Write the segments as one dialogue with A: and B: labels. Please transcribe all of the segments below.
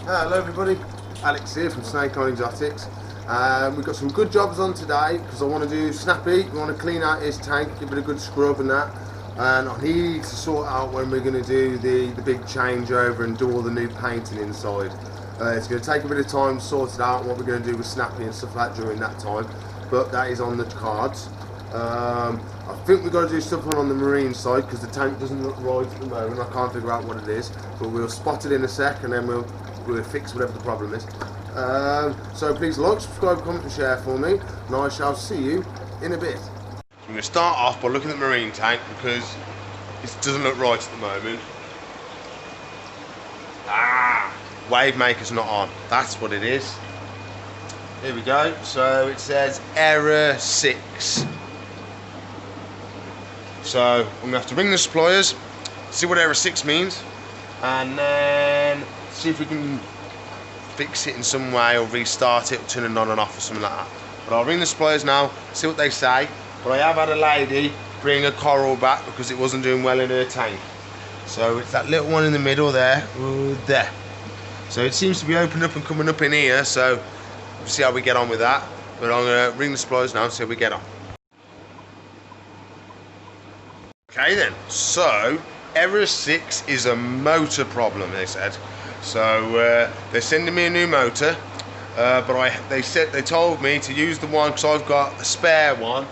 A: Hello everybody, Alex here from Snake Eye Exotics. We've got some good jobs on today because I want to do Snappy. We want to clean out his tank, give it a good scrub and that. And I need to sort out when we're going to do the big changeover and do all the new painting inside. It's going to take a bit of time to sort it out what we're going to do with Snappy and stuff like that during that time. But that is on the cards. I think we've got to do something on the marine side because the tank doesn't look right at the moment. I can't figure out what it is, but we'll spot it in a sec and then we'll fix whatever the problem is. So please like, subscribe, comment and share for me, and I shall see you in a bit. I'm going to start off by looking at the marine tank because it doesn't look right at the moment. Wavemaker's not on, that's what it is. Here we go, so it says error 6. So I'm going to have to ring the suppliers, see what error 6 means, and then see if we can fix it in some way or restart it or turn it on and off or something like that. But I'll ring the suppliers now, see what they say. But I have had a lady bring a coral back because it wasn't doing well in her tank. So it's that little one in the middle there, there. So it seems to be opening up and coming up in here, so we'll see how we get on with that. But I'm going to ring the suppliers now and see how we get on. Okay then, so error 6 is a motor problem, they said. So they're sending me a new motor, but they told me to use the one because I've got a spare one,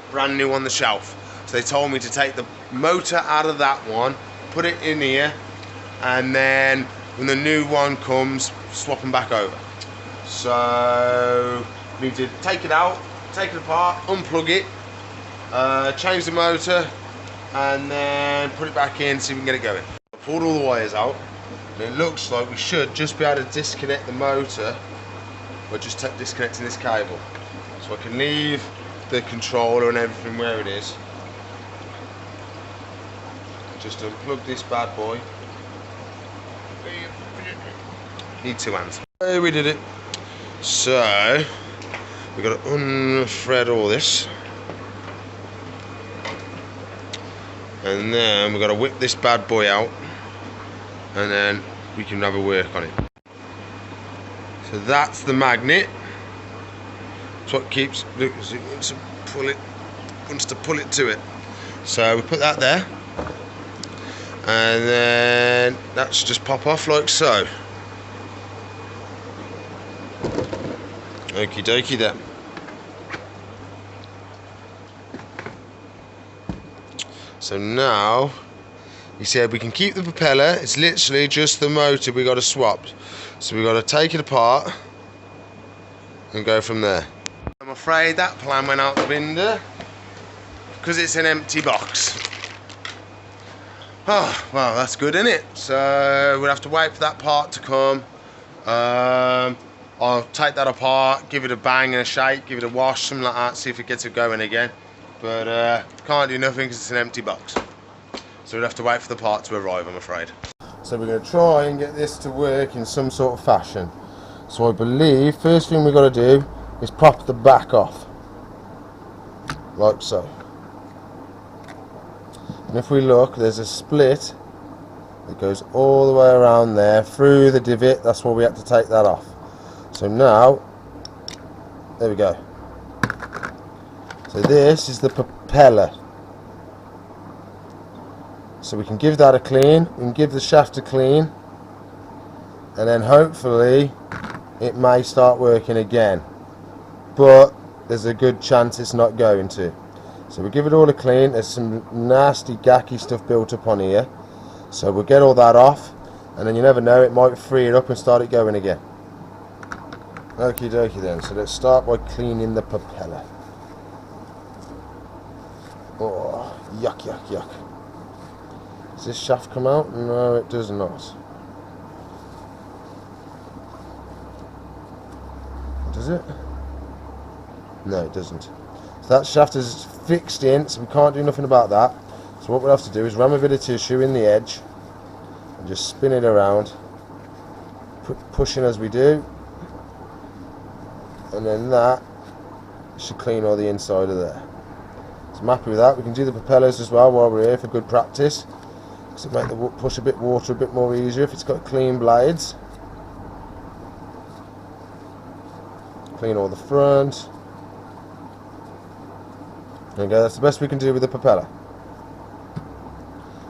A: brand new on the shelf. So they told me to take the motor out of that one, put it in here, and then when the new one comes, swap them back over. So we need to take it out, take it apart, unplug it, change the motor, and then put it back in, see if we can get it going. I pulled all the wires out, and it looks like we should just be able to disconnect the motor by just disconnecting this cable. So I can leave the controller and everything where it is. Just unplug this bad boy. Need 2 hands. There we did it. So we've got to unthread all this. And then we've got to whip this bad boy out, and then we can have a work on it. So that's the magnet. That's what keeps, look, it wants to pull it to it. So we put that there, and then that should just pop off like so. Okie dokie then. So now, he said we can keep the propeller, it's literally just the motor we got to swap. So we got to take it apart and go from there. I'm afraid that plan went out the window because it's an empty box. Oh, well, that's good, isn't it? So we'll have to wait for that part to come. I'll take that apart, give it a bang and a shake, give it a wash, something like that, see if it gets it going again. But can't do nothing because it's an empty box. So we'll have to wait for the part to arrive, I'm afraid. So we're going to try and get this to work in some sort of fashion. So I believe first thing we've got to do is pop the back off. Like so. And if we look, there's a split that goes all the way around there through the divot. That's why we had to take that off. So now, there we go. So this is the propeller. So we can give that a clean, we can give the shaft a clean, and then hopefully it may start working again. But there's a good chance it's not going to. So we give it all a clean. There's some nasty gacky stuff built up on here. So we'll get all that off, and then you never know, it might free it up and start it going again. Okie dokie then, so let's start by cleaning the propeller. Oh, yuck, yuck, yuck. Does this shaft come out? No, it does not. Does it? No, it doesn't. So that shaft is fixed in, so we can't do nothing about that. So what we'll have to do is ram a bit of tissue in the edge and just spin it around, pushing as we do, and then that should clean all the inside of there. So I'm happy with that. We can do the propellers as well while we're here for good practice, because it make the push a bit water a bit more easier if it's got clean blades.
B: Clean all the front. There we go, that's the best we can do with the propeller.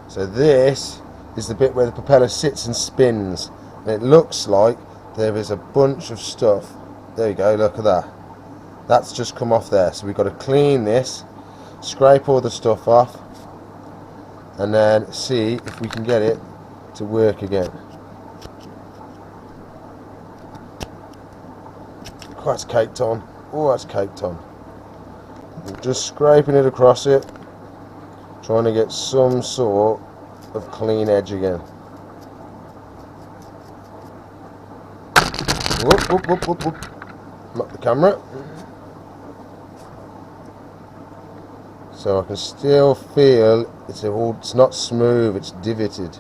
B: So this is the bit where the propeller sits and spins. And it looks like there is a bunch of stuff. There you go, look at that. That's just come off there. So we've got to clean this, scrape all the stuff off, and then see if we can get it to work again. Oh, that's caked on. Oh, that's caked on. I'm just scraping it across it, trying to get some sort of clean edge again. Whoop, whoop, whoop, whoop, whoop. Knock the camera. So I can still feel it's not smooth, it's divoted.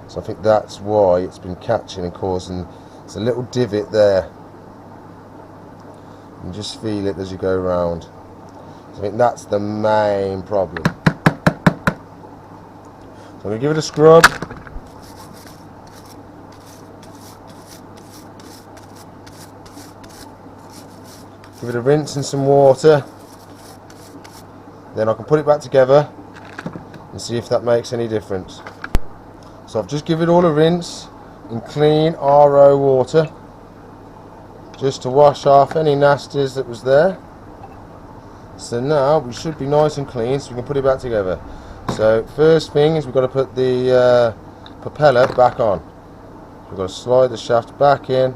B: So I think that's why it's been catching and causing, it's a little divot there. You can just feel it as you go around. So I think that's the main problem. So I'm going to give it a scrub. Give it a rinse in some water. Then I can put it back together and see if that makes any difference. So I've just given it all a rinse in clean RO water, just to wash off any nasties that was there. So now we should be nice and clean, so we can put it back together. So first thing is we've got to put the propeller back on. We've got to slide the shaft back in,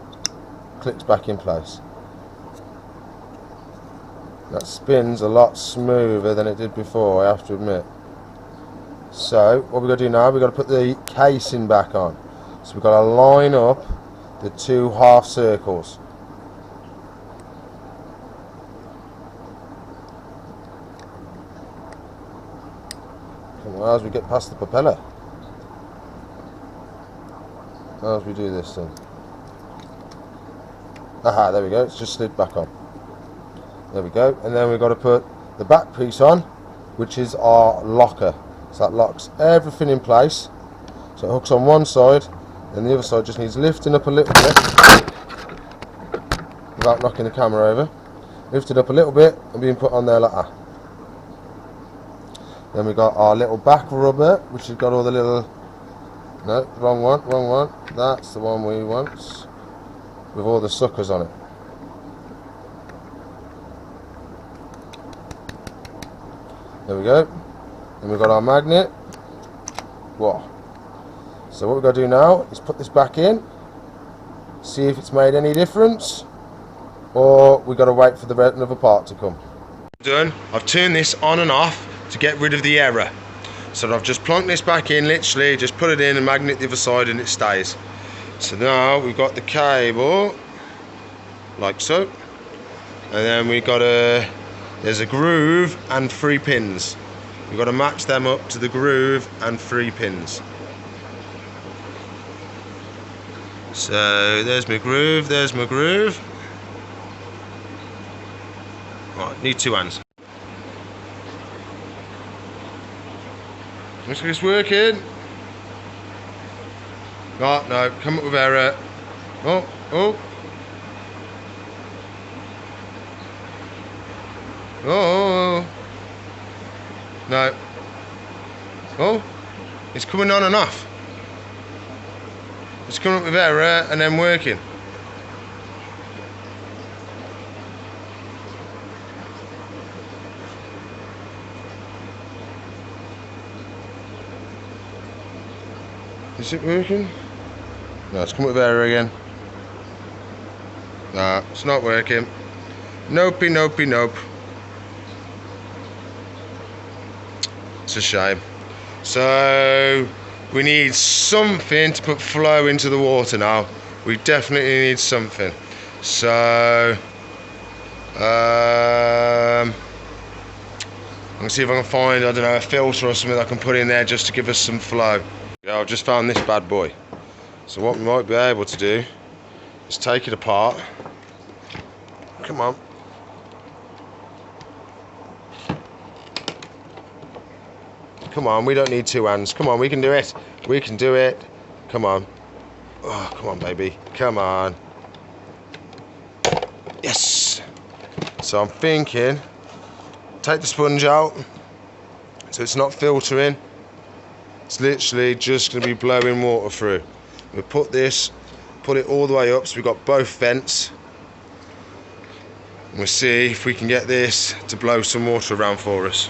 B: clicks back in place. That spins a lot smoother than it did before, I have to admit. So what we've got to do now, we've got to put the casing back on. So we've got to line up the two half circles. As we get past the propeller, as we do this thing. Aha, there we go, it's just slid back on. There we go, and then we've got to put the back piece on, which is our locker. So that locks everything in place. So it hooks on one side, and the other side just needs lifting up a little bit without knocking the camera over. Lifted up a little bit and being put on there like that. Then we've got our little back rubber, which has got all the little... No, wrong one, wrong one. That's the one we want, with all the suckers on it. There we go. Then we've got our magnet. Whoa. So what we've got to do now is put this back in, see if it's made any difference, or we've got to wait for the another part to come.
A: Done. I've turned this on and off to get rid of the error. So I've just plunked this back in, literally just put it in and magnet the other side and it stays. So now we've got the cable like so, and then we've got there's a groove and 3 pins. We've got to match them up to the groove and 3 pins. So there's my groove, there's my groove. Right, need 2 hands. Looks like it's working. Oh, no, come up with error. Oh, oh. Oh. No. Oh, it's coming on and off. It's coming up with error and then working. Is it working? No, it's come with error again. No, it's not working. Nopey, nopey, nope. It's a shame. So we need something to put flow into the water now. We definitely need something. So I'm gonna see if I can find, I don't know, a filter or something I can put in there just to give us some flow. Yeah, I've just found this bad boy. So what we might be able to do is take it apart. Come on. Come on, we don't need 2 hands. Come on, we can do it. We can do it. Come on. Oh, come on, baby. Come on. Yes. So I'm thinking, take the sponge out, so it's not filtering. It's literally just going to be blowing water through. We'll put it all the way up so we've got both vents. And we'll see if we can get this to blow some water around for us.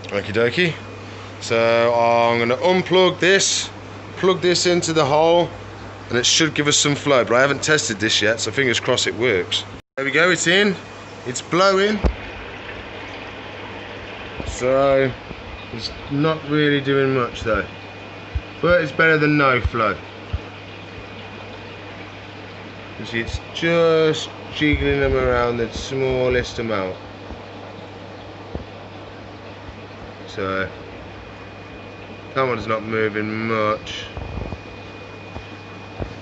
A: Okie dokie. So I'm going to unplug this, plug this into the hole, and it should give us some flow, but I haven't tested this yet, so fingers crossed it works. There we go, it's in, it's blowing. So it's not really doing much though, but it's better than no flow. You see, it's just jiggling them around the smallest amount. So that one's not moving much.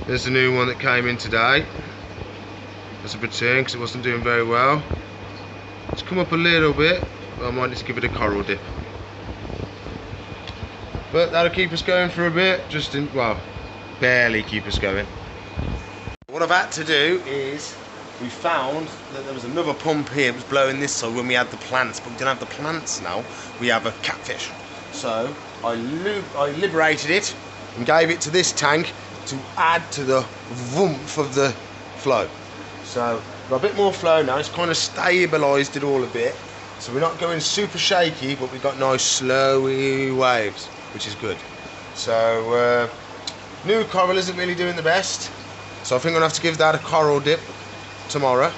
A: There's the new one that came in today. There's a return because it wasn't doing very well. It's come up a little bit, but I might just give it a coral dip. But that'll keep us going for a bit, well, barely keep us going. What I've had to do is, we found that there was another pump here that was blowing this side when we had the plants, but we don't have the plants now, we have a catfish. So I liberated it and gave it to this tank to add to the oomph of the flow. So we've got a bit more flow now, it's kind of stabilised it all a bit. So we're not going super shaky, but we've got nice slowy waves, which is good. So new coral isn't really doing the best. So I think I'm gonna have to give that a coral dip tomorrow.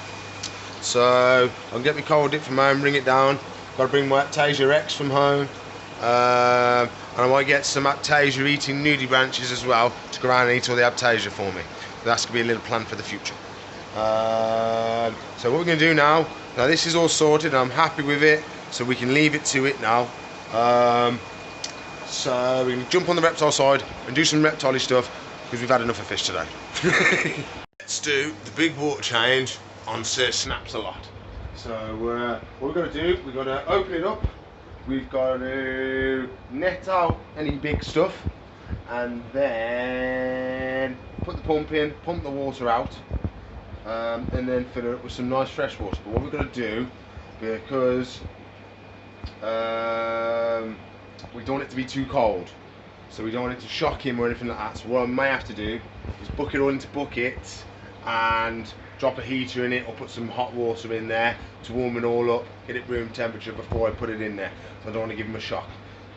A: So I'll get my coral dip from home, bring it down. Got to bring my Aptasia X from home. And I might get some Aptasia eating nudibranches as well to go around and eat all the Aptasia for me. That's going to be a little plan for the future. So what we're going to do now this is all sorted and I'm happy with it, so we can leave it to it now. So we can jump on the reptile side and do some reptile stuff because we've had enough of fish today. Let's do the big water change on Sir Snaps a Lot. So what we've got to do, we've got to open it up. We've got to net out any big stuff and then put the pump in, pump the water out, and then fill it up with some nice fresh water. But what we're going to do, because we don't want it to be too cold, so we don't want it to shock him or anything like that, so what I may have to do is book it all into buckets and drop a heater in it or put some hot water in there to warm it all up, get it room temperature before I put it in there, so I don't want to give him a shock.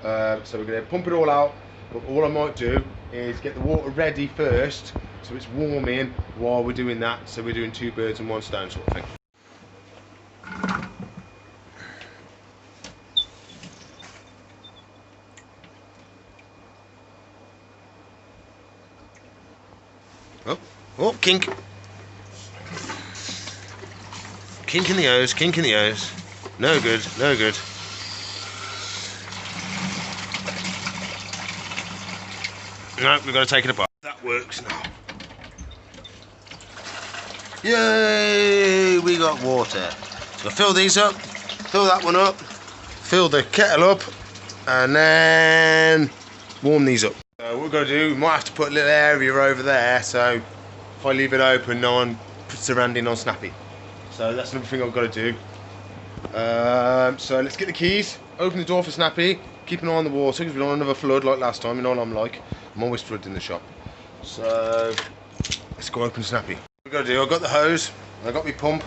A: So we're going to pump it all out, but all I might do is get the water ready first so it's warming while we're doing that, so we're doing two birds and one stone sort of thing. Oh, kink. Kink in the O's, kink in the O's. No good, no good. No, we've got to take it apart. That works now. Yay, we got water. So fill these up, fill that one up, fill the kettle up, and then warm these up. What we're going to do, we might have to put a little area over there, so if I leave it open, no one puts their hand in on Snappy. So that's another thing I've got to do. So let's get the keys, open the door for Snappy, keep an eye on the water because we don't want another flood like last time. You know what I'm like, I'm always flooding the shop. So let's go open Snappy. What we've got to do, I've got the hose, I've got my pump.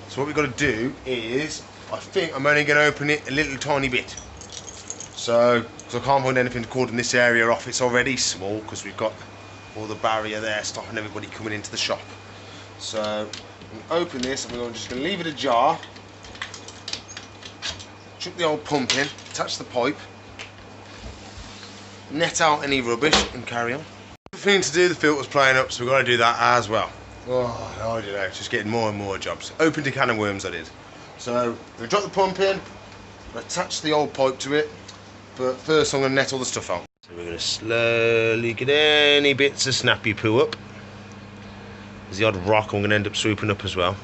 A: So what we've got to do is, I think I'm only going to open it a little tiny bit. So, because I can't find anything to cordon this area off, it's already small because we've got all the barrier there stopping everybody coming into the shop. So I'm going to open this and I'm just going to leave it ajar, chuck the old pump in, attach the pipe, net out any rubbish and carry on. The thing to do, the filter's playing up, so we've got to do that as well. Oh, I don't know, it's just getting more and more jobs. Opened a can of worms, I did. So I'm going to drop the pump in, attach the old pipe to it, but first I'm going to net all the stuff out. So we're going to slowly get any bits of Snappy poo up. There's the odd rock I'm going to end up swooping up as well.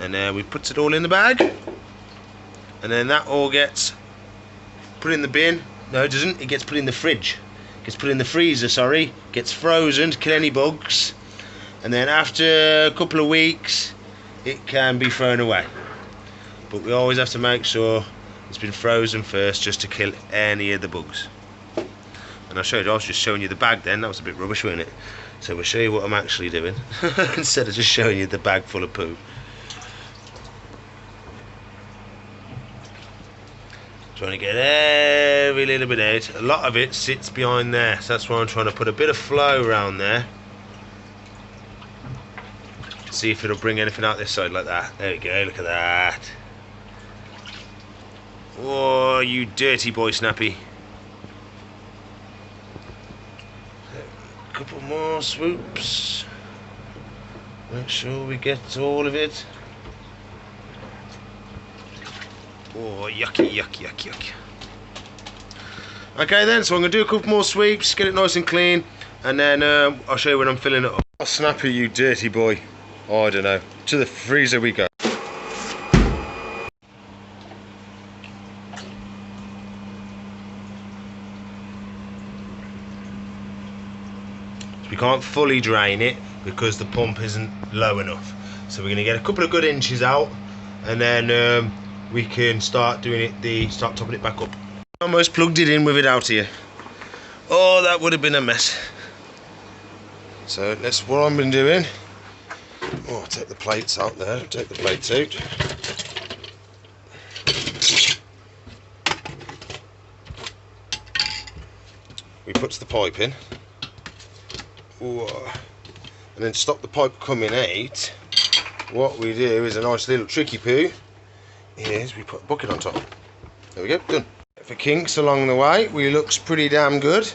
A: And we put it all in the bag. And then that all gets put in the bin. No, it doesn't. It gets put in the fridge. It gets put in the freezer, sorry. Gets frozen to kill any bugs. And then after a couple of weeks, it can be thrown away. But we always have to make sure it's been frozen first, just to kill any of the bugs. And I was just showing you the bag then. That was a bit rubbish, wasn't it? So we'll show you what I'm actually doing instead of just showing you the bag full of poo. Trying to get every little bit out. A lot of it sits behind there, so that's why I'm trying to put a bit of flow around there. See if it'll bring anything out this side like that. There we go, look at that. Oh, you dirty boy, Snappy. A couple more swoops. Make sure we get all of it. Oh, yucky, yucky, yucky, yucky. Okay then, so I'm going to do a couple more sweeps, get it nice and clean, and then I'll show you when I'm filling it up. Oh, Snappy, you dirty boy. Oh, I don't know. To the freezer we go. We can't fully drain it because the pump isn't low enough. So we're going to get a couple of good inches out, and then we can start doing it. Start topping it back up. Almost plugged it in with it out here. Oh, that would have been a mess. So that's what I've been doing. Oh, I'll take the plates out there. Take the plates out. We put the pipe in. Ooh. And then to stop the pipe coming out, what we do is a nice little tricky poo is we put a bucket on top. There we go, done. For kinks along the way, we looks pretty damn good.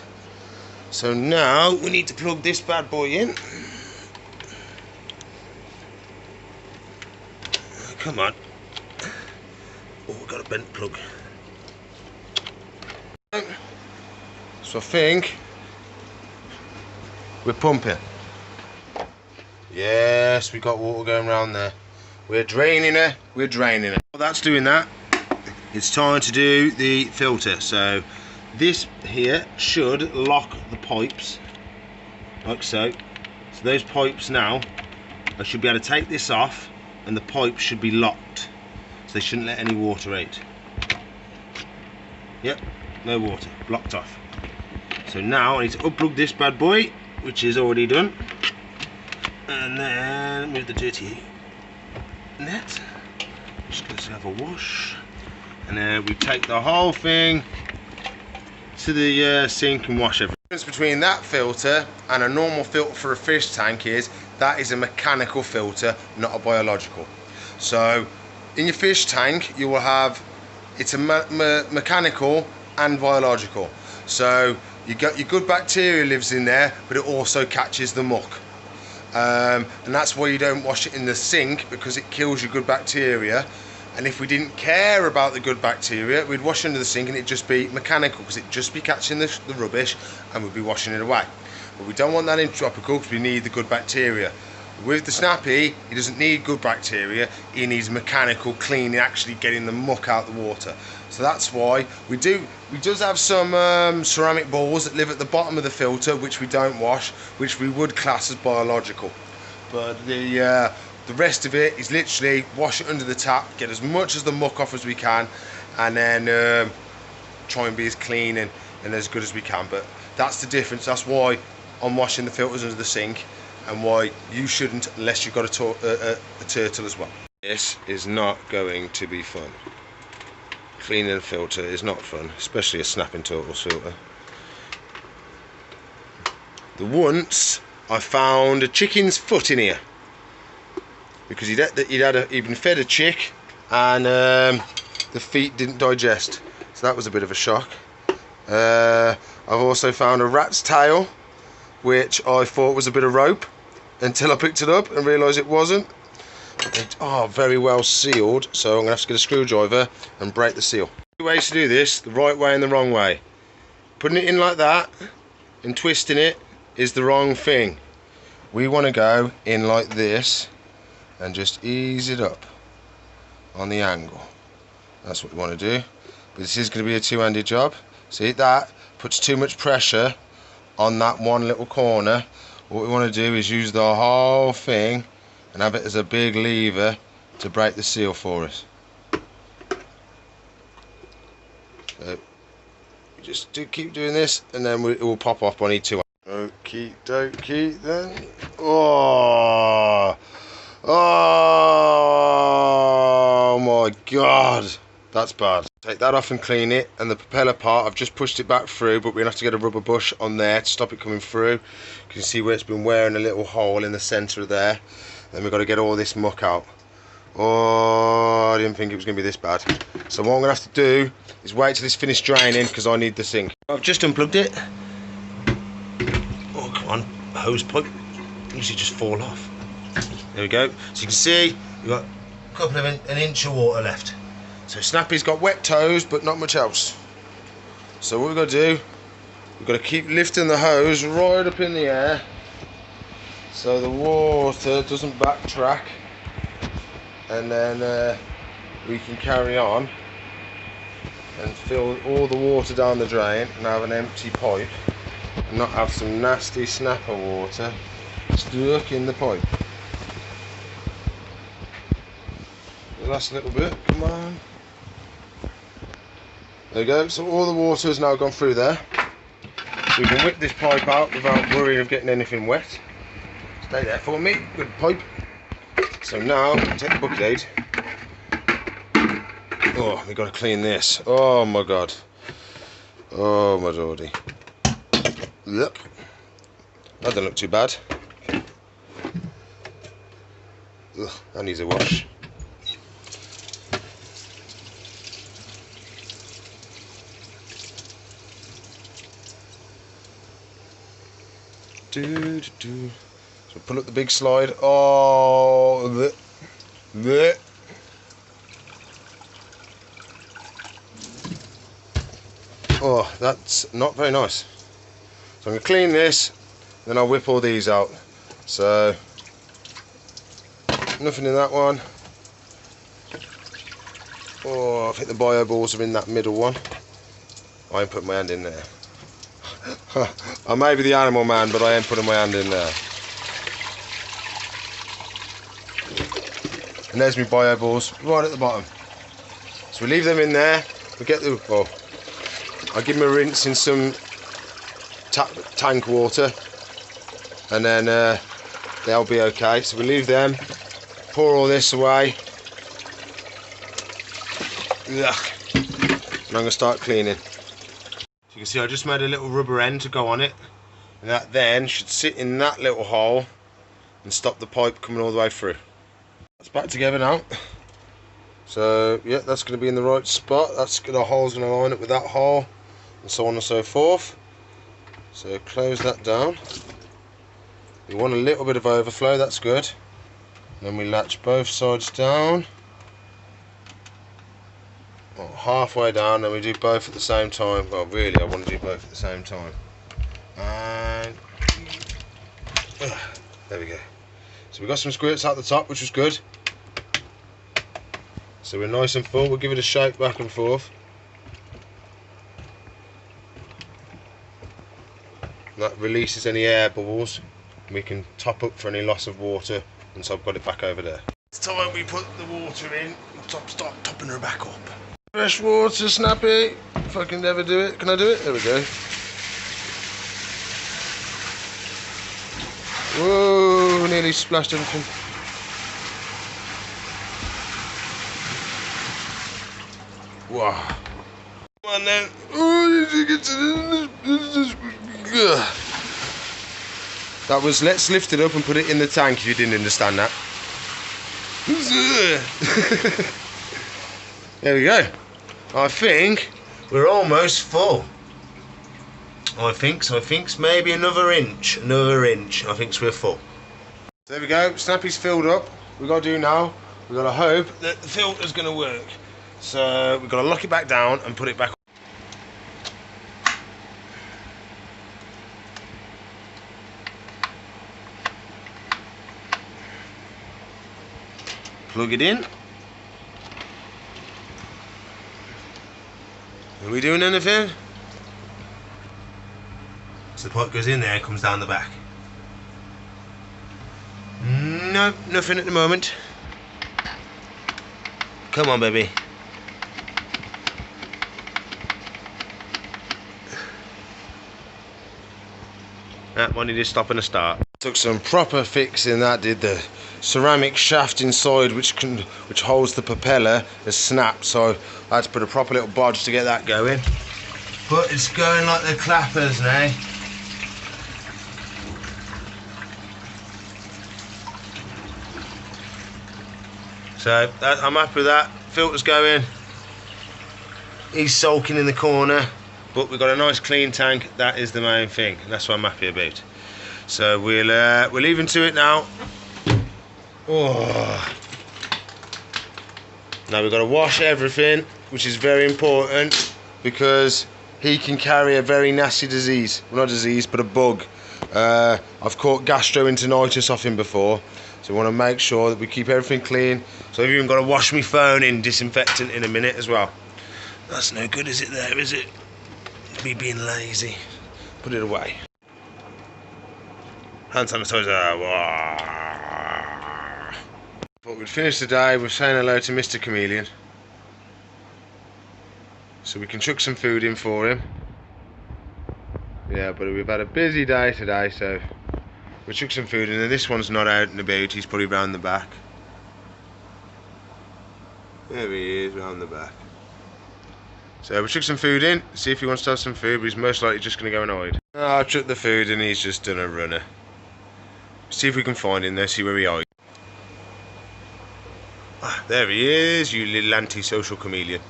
A: So now we need to plug this bad boy in. Come on. Oh, we've got a bent plug. So I think we're pumping. Yes, we got water going around there. We're draining it. We're draining it. While that's doing that, it's time to do the filter. So this here should lock the pipes, like so. So those pipes now, I should be able to take this off, and the pipes should be locked. So they shouldn't let any water out. Yep, no water, blocked off. So now I need to unplug this bad boy, which is already done, and then move the dirty net. Just going to have a wash, and then we take the whole thing to the sink and wash everything. The difference between that filter and a normal filter for a fish tank is that is a mechanical filter, not a biological. So in your fish tank you will have, it's a mechanical and biological. So you got your good bacteria lives in there, but it also catches the muck. And that's why you don't wash it in the sink, because it kills your good bacteria. And if we didn't care about the good bacteria, we'd wash under the sink and it'd just be mechanical, because it'd just be catching the rubbish and we'd be washing it away. But we don't want that in tropical, because we need the good bacteria. With the Snappy, he doesn't need good bacteria, he needs mechanical cleaning, actually getting the muck out the water. So that's why we does have some ceramic balls that live at the bottom of the filter, which we don't wash, which we would class as biological. But the rest of it is literally wash it under the tap, get as much of the muck off as we can, and then try and be as clean and as good as we can. But that's the difference. That's why I'm washing the filters under the sink, and why you shouldn't unless you've got a turtle as well. This is not going to be fun. Cleaning a filter is not fun, especially a snapping turtles filter. Once I found a chicken's foot in here, because he'd been fed a chick and the feet didn't digest, so that was a bit of a shock. I've also found a rat's tail, which I thought was a bit of rope until I picked it up and realised it wasn't. They are very well sealed, so I'm going to have to get a screwdriver and break the seal. Two ways to do this, the right way and the wrong way. Putting it in like that and twisting it is the wrong thing. We want to go in like this and just ease it up on the angle. That's what we want to do. but this is going to be a two-handed job. See, that puts too much pressure on that one little corner. What we want to do is use the whole thing and have it as a big lever to break the seal for us. So just keep doing this, and then it will pop off on each two. Okie dokie then. Oh my god, that's bad. Take that off and clean it. And the propeller part, I've just pushed it back through, but we're gonna have to get a rubber bush on there to stop it coming through. You can see where it's been wearing a little hole in the centre of there. Then we've got to get all this muck out. Oh, I didn't think it was going to be this bad. So what I'm going to have to do is wait till it's finished draining, because I need the sink. I've just unplugged it. Oh, come on, hose pipe. Usually just fall off. There we go. So you can see we've got a couple of an inch of water left. So Snappy's got wet toes, but not much else. So what we've got to do, we've got to keep lifting the hose right up in the air, so the water doesn't backtrack, and then we can carry on and fill all the water down the drain and have an empty pipe and not have some nasty snapper water stuck in the pipe. The last little bit, come on. There we go, so all the water has now gone through there. We can whip this pipe out without worrying of getting anything wet. Stay there for me, good pipe. So now, take the bucket aid. Oh, we've got to clean this. Oh my god. Oh my lordy. Look. That doesn't look too bad. Ugh, that needs a wash. So pull up the big slide. Oh, bleh. Oh, that's not very nice. So I'm going to clean this, then I'll whip all these out. So nothing in that one. Oh, I think the bio balls are in that middle one. I ain't putting my hand in there. I may be the animal man, but I ain't putting my hand in there. And there's my bio balls right at the bottom. So we leave them in there. We get the, well, I give them a rinse in some tank water, and then they'll be okay. So we leave them, pour all this away. Ugh. And I'm going to start cleaning. You can see I just made a little rubber end to go on it, and that then should sit in that little hole and stop the pipe coming all the way through. That's back together now. So yeah, that's going to be in the right spot. That's the hole's going to line up with that hole, and so on and so forth. So close that down. You want a little bit of overflow, that's good. Then we latch both sides down. Well, halfway down, and we do both at the same time. Well, really, I want to do both at the same time. And there we go. So we got some squirts out the top, which was good. So we're nice and full. We'll give it a shake back and forth. And that releases any air bubbles. We can top up for any loss of water, and so I've got it back over there. It's time we put the water in and start topping her back up. Fresh water, Snappy. If I can ever do it. Can I do it? There we go. Whoa, nearly splashed everything. Wow. Come on then. That was, let's lift it up and put it in the tank if you didn't understand that. There we go. I think we're almost full. I think maybe another inch. I think we're full. There we go, Snappy's filled up. We've got to do now, we've got to hope that the filter's going to work. So we've got to lock it back down and put it back. Plug it in. Are we doing anything? So the pipe goes in there and comes down the back. No, nothing at the moment. Come on, baby. That one needed stopping a start. Took some proper fixing. That did the ceramic shaft inside, which holds the propeller, has snapped. So I had to put a proper little bodge to get that going. But it's going like the clappers now. So I'm happy with that. Filter's going. He's sulking in the corner, but we've got a nice clean tank. That is the main thing. That's what I'm happy about. So we'll leave him to it now. Oh. Now we've got to wash everything, which is very important because he can carry a very nasty disease. Well, not disease, but a bug. I've caught gastroenteritis off him before, so we want to make sure that we keep everything clean. So I've even got to wash my phone in disinfectant in a minute as well. That's no good, is it there, is it? Me being lazy. Put it away. Hand sanitizer. But we'd finished the day with saying hello to Mr. Chameleon. So we can chuck some food in for him. Yeah, but we've had a busy day today, so we chuck some food in, and this one's not out and about. He's probably round the back. There he is, round the back. So we chuck some food in, see if he wants to have some food, but he's most likely just going to go and hide. I chucked the food and he's just done a runner. See if we can find him there, see where he hides. Ah, there he is, you little anti-social chameleon.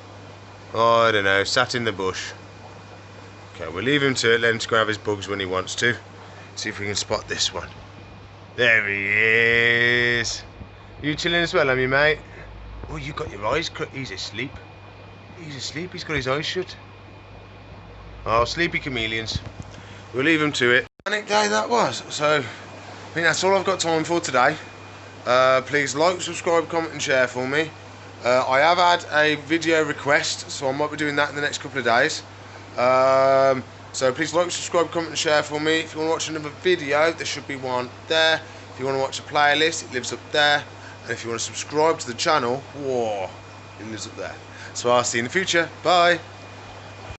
A: Oh, I don't know, sat in the bush. Okay, we'll leave him to it, let him to go have his bugs when he wants to. See if we can spot this one. There he is. You chilling as well, have you, mate? Oh, you got your eyes cut. He's asleep. He's asleep, he's got his eyes shut. Oh, sleepy chameleons. We'll leave him to it. Panic day that was. So, I think that's all I've got time for today. Please like, subscribe, comment and share for me. I have had a video request, so I might be doing that in the next couple of days. So please like, subscribe, comment and share for me. If you want to watch another video, there should be one there. If you want to watch a playlist, it lives up there. And if you want to subscribe to the channel, whoa, it lives up there. So I'll see you in the future. Bye.